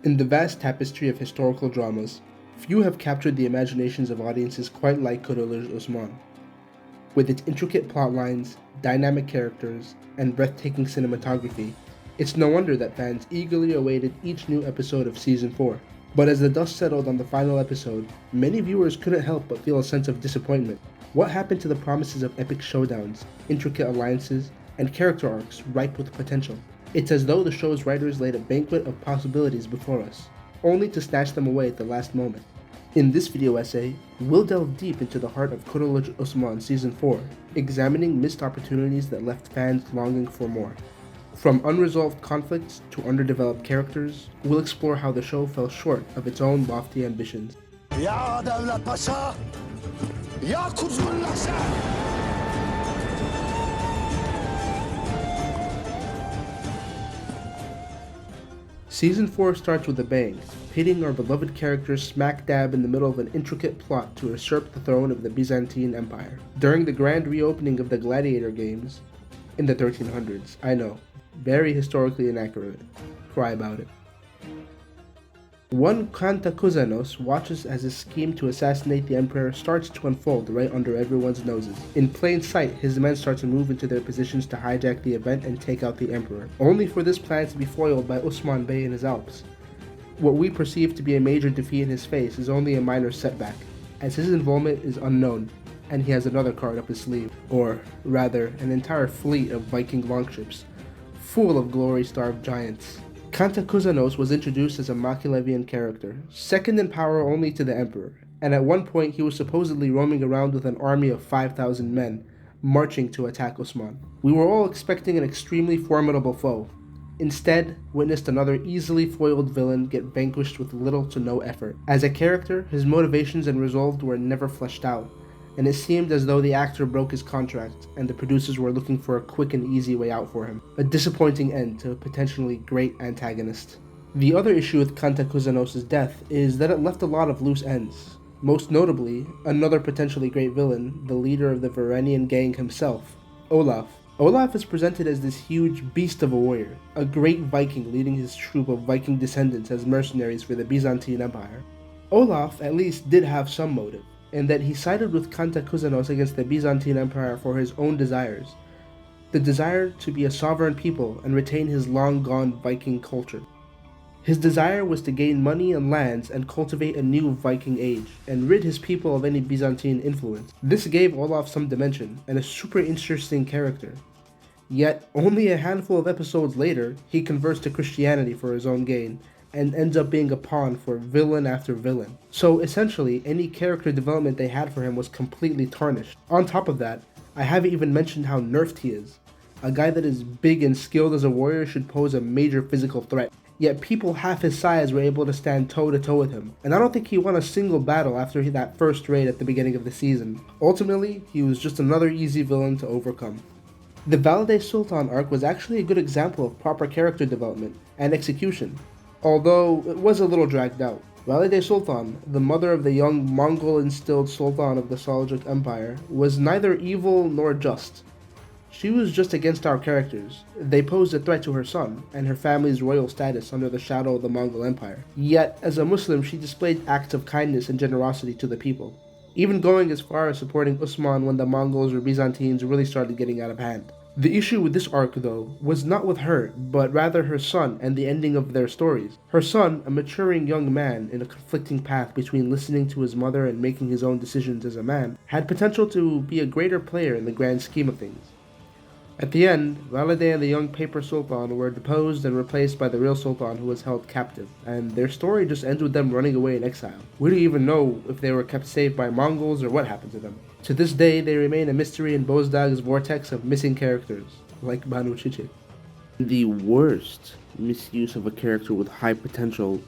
In the vast tapestry of historical dramas, few have captured the imaginations of audiences quite like Kurulus Osman. With its intricate plotlines, dynamic characters, and breathtaking cinematography, it's no wonder that fans eagerly awaited each new episode of Season 4. But as the dust settled on the final episode, many viewers couldn't help but feel a sense of disappointment. What happened to the promises of epic showdowns, intricate alliances, and character arcs ripe with potential? It's as though the show's writers laid a banquet of possibilities before us, only to snatch them away at the last moment. In this video essay, we'll delve deep into the heart of Kurulus Osman Season 4, examining missed opportunities that left fans longing for more. From unresolved conflicts to underdeveloped characters, we'll explore how the show fell short of its own lofty ambitions. Ya Devlet Paşa, ya Kuzgun Lakşa. Season 4 starts with a bang, pitting our beloved characters smack dab in the middle of an intricate plot to usurp the throne of the Byzantine Empire. During the grand reopening of the gladiator games in the 1300s, I know, very historically inaccurate, cry about it. One Kantakuzenos watches as his scheme to assassinate the emperor starts to unfold right under everyone's noses. In plain sight, his men start to move into their positions to hijack the event and take out the emperor, only for this plan to be foiled by Osman Bey in his Alps. What we perceive to be a major defeat in his face is only a minor setback, as his involvement is unknown, and he has another card up his sleeve, or rather, an entire fleet of Viking longships, full of glory-starved giants. Kantakuzenos was introduced as a Machiavellian character, second in power only to the emperor, and at one point he was supposedly roaming around with an army of 5,000 men, marching to attack Osman. We were all expecting an extremely formidable foe. Instead, witnessed another easily foiled villain get vanquished with little to no effort. As a character, his motivations and resolve were never fleshed out, and it seemed as though the actor broke his contract and the producers were looking for a quick and easy way out for him. A disappointing end to a potentially great antagonist. The other issue with Kantakuzenos' death is that it left a lot of loose ends. Most notably, another potentially great villain, the leader of the Varanian gang himself, Olaf. Olaf is presented as this huge beast of a warrior, a great Viking leading his troop of Viking descendants as mercenaries for the Byzantine Empire. Olaf at least did have some motive, in that he sided with Kantakuzenos against the Byzantine Empire for his own desires, the desire to be a sovereign people and retain his long-gone Viking culture. His desire was to gain money and lands and cultivate a new Viking age, and rid his people of any Byzantine influence. This gave Olaf some dimension, and a super interesting character. Yet, only a handful of episodes later, he converts to Christianity for his own gain, and ends up being a pawn for villain after villain. So essentially, any character development they had for him was completely tarnished. On top of that, I haven't even mentioned how nerfed he is. A guy that is big and skilled as a warrior should pose a major physical threat. Yet people half his size were able to stand toe-to-toe with him, and I don't think he won a single battle after that first raid at the beginning of the season. Ultimately, he was just another easy villain to overcome. The Valide Sultan arc was actually a good example of proper character development and execution, although it was a little dragged out. Valide Sultan, the mother of the young Mongol-instilled Sultan of the Seljuk Empire, was neither evil nor just. She was just against our characters. They posed a threat to her son and her family's royal status under the shadow of the Mongol Empire. Yet, as a Muslim, she displayed acts of kindness and generosity to the people, even going as far as supporting Osman when the Mongols or Byzantines really started getting out of hand. The issue with this arc, though, was not with her, but rather her son and the ending of their stories. Her son, a maturing young man in a conflicting path between listening to his mother and making his own decisions as a man, had potential to be a greater player in the grand scheme of things. At the end, Valide and the young paper sultan were deposed and replaced by the real sultan who was held captive, and their story just ends with them running away in exile. We don't even know if they were kept safe by Mongols or what happened to them. To this day, they remain a mystery in Bozdag's vortex of missing characters, like Banu Chiche. The worst misuse of a character with high potential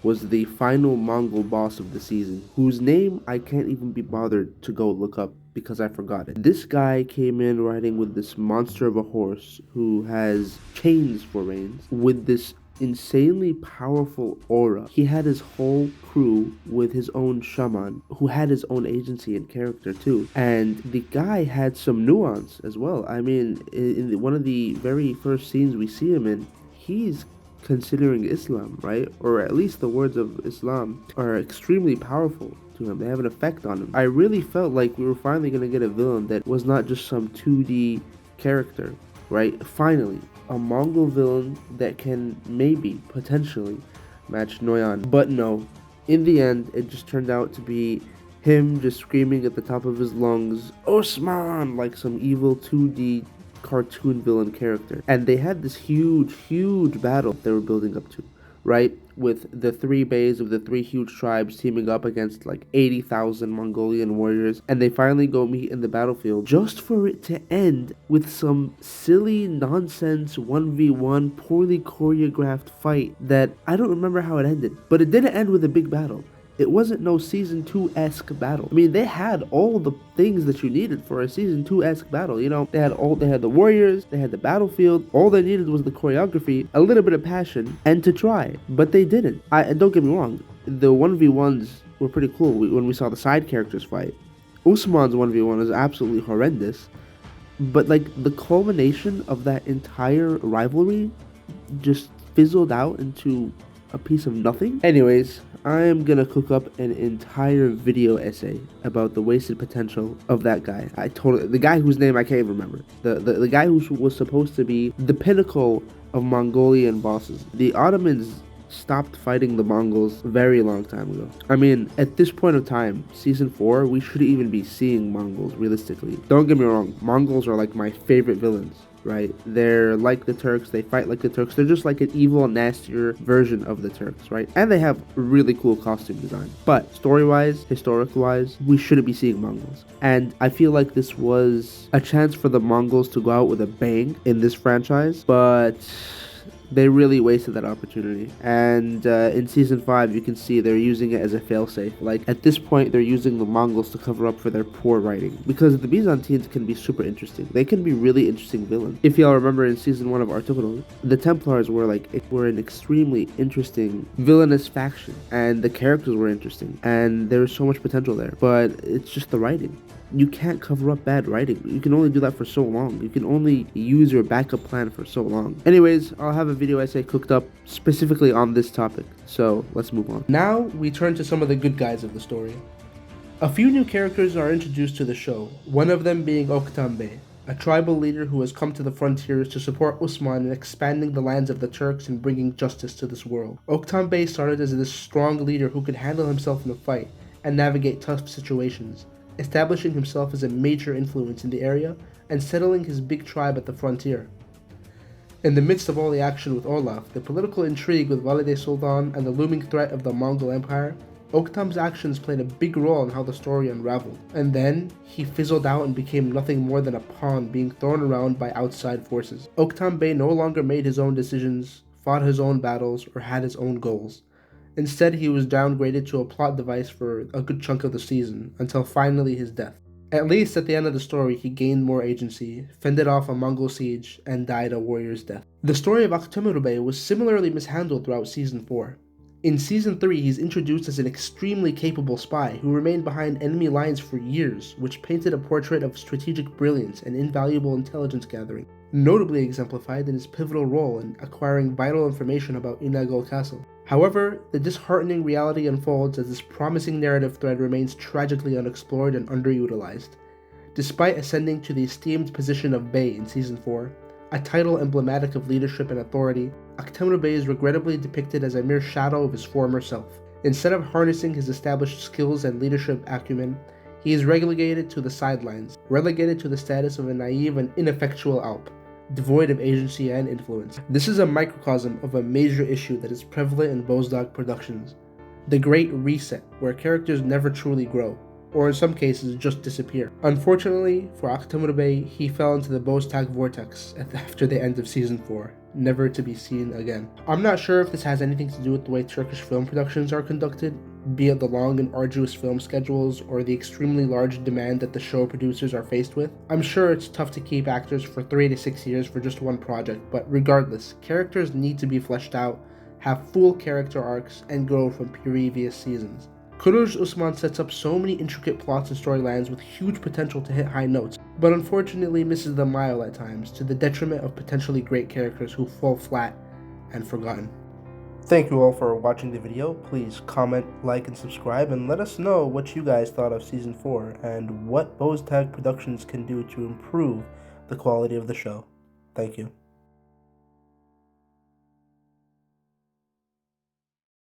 was the final Mongol boss of the season, whose name I can't even be bothered to go look up because I forgot it. This guy came in riding with this monster of a horse who has chains for reins, with this insanely powerful aura. He had his whole crew with his own shaman, who had his own agency and character too. And the guy had some nuance as well. I mean, in one of the very first scenes we see him in, he's considering Islam, right? Or at least the words of Islam are extremely powerful to him. They have an effect on him. I really felt like we were finally going to get a villain that was not just some 2D character, right? Finally, a Mongol villain that can maybe, potentially, match Noyan. But no, in the end, it just turned out to be him just screaming at the top of his lungs, Osman, like some evil 2D cartoon villain character. And they had this huge battle they were building up to, right? With the 3 bays of the 3 huge tribes teaming up against like 80,000 Mongolian warriors. And they finally go meet in the battlefield just for it to end with some silly nonsense 1v1 poorly choreographed fight that I don't remember how it ended. But it didn't end with a big battle. It wasn't no Season 2-esque battle. I mean, they had all the things that you needed for a Season 2-esque battle. You know, they had the warriors, they had the battlefield. All they needed was the choreography, a little bit of passion, and to try. But they didn't. And don't get me wrong, the 1v1s were pretty cool when we saw the side characters fight. Usman's 1v1 is absolutely horrendous. But, like, the culmination of that entire rivalry just fizzled out into a piece of nothing. Anyways, I am gonna cook up an entire video essay about the wasted potential of that guy. The guy whose name I can't even remember. The guy who was supposed to be the pinnacle of Mongolian bosses. The Ottomans stopped fighting the Mongols a very long time ago. I mean, at this point of time, Season 4, we shouldn't even be seeing Mongols realistically. Don't get me wrong, Mongols are like my favorite villains. Right? They're like the Turks, they fight like the Turks, they're just like an evil, nastier version of the Turks, right? And they have really cool costume design. But story-wise, historical-wise, we shouldn't be seeing Mongols. And I feel like this was a chance for the Mongols to go out with a bang in this franchise, but they really wasted that opportunity. And in Season 5, you can see they're using it as a failsafe. Like, at this point, they're using the Mongols to cover up for their poor writing. Because the Byzantines can be super interesting. They can be really interesting villains. If y'all remember in Season 1 of Artukuno, the Templars were an extremely interesting villainous faction. And the characters were interesting. And there was so much potential there. But it's just the writing. You can't cover up bad writing. You can only do that for so long. You can only use your backup plan for so long. Anyways, I'll have a video essay cooked up specifically on this topic. So let's move on. Now we turn to some of the good guys of the story. A few new characters are introduced to the show, one of them being Oktem Bey, a tribal leader who has come to the frontiers to support Osman in expanding the lands of the Turks and bringing justice to this world. Oktem Bey started as this strong leader who could handle himself in a fight and navigate tough situations, establishing himself as a major influence in the area and settling his big tribe at the frontier. In the midst of all the action with Olaf, the political intrigue with Valide Sultan, and the looming threat of the Mongol Empire, Oktem's actions played a big role in how the story unraveled. And then, he fizzled out and became nothing more than a pawn being thrown around by outside forces. Oktem Bey no longer made his own decisions, fought his own battles, or had his own goals. Instead, he was downgraded to a plot device for a good chunk of the season, until finally his death. At least at the end of the story, he gained more agency, fended off a Mongol siege, and died a warrior's death. The story of Aktemur Bey was similarly mishandled throughout Season 4. In Season 3, he's introduced as an extremely capable spy who remained behind enemy lines for years, which painted a portrait of strategic brilliance and invaluable intelligence gathering, notably exemplified in his pivotal role in acquiring vital information about Inagol Castle. However, the disheartening reality unfolds as this promising narrative thread remains tragically unexplored and underutilized. Despite ascending to the esteemed position of Bey in Season 4, a title emblematic of leadership and authority, Aktemur Bey is regrettably depicted as a mere shadow of his former self. Instead of harnessing his established skills and leadership acumen, he is relegated to the sidelines, relegated to the status of a naive and ineffectual Alp, devoid of agency and influence. This is a microcosm of a major issue that is prevalent in Bozdog productions, the Great Reset, where characters never truly grow, or in some cases just disappear. Unfortunately for Aktemur Bey, he fell into the Bozdog vortex after the end of Season 4, never to be seen again. I'm not sure if this has anything to do with the way Turkish film productions are conducted, be it the long and arduous film schedules or the extremely large demand that the show producers are faced with. I'm sure it's tough to keep actors for 3 to 6 years for just one project, but regardless, characters need to be fleshed out, have full character arcs, and grow from previous seasons. Kurulus Osman sets up so many intricate plots and storylines with huge potential to hit high notes, but unfortunately misses the mile at times, to the detriment of potentially great characters who fall flat and forgotten. Thank you all for watching the video. Please comment, like, and subscribe, and let us know what you guys thought of Season 4 and what Boztag Productions can do to improve the quality of the show. Thank you.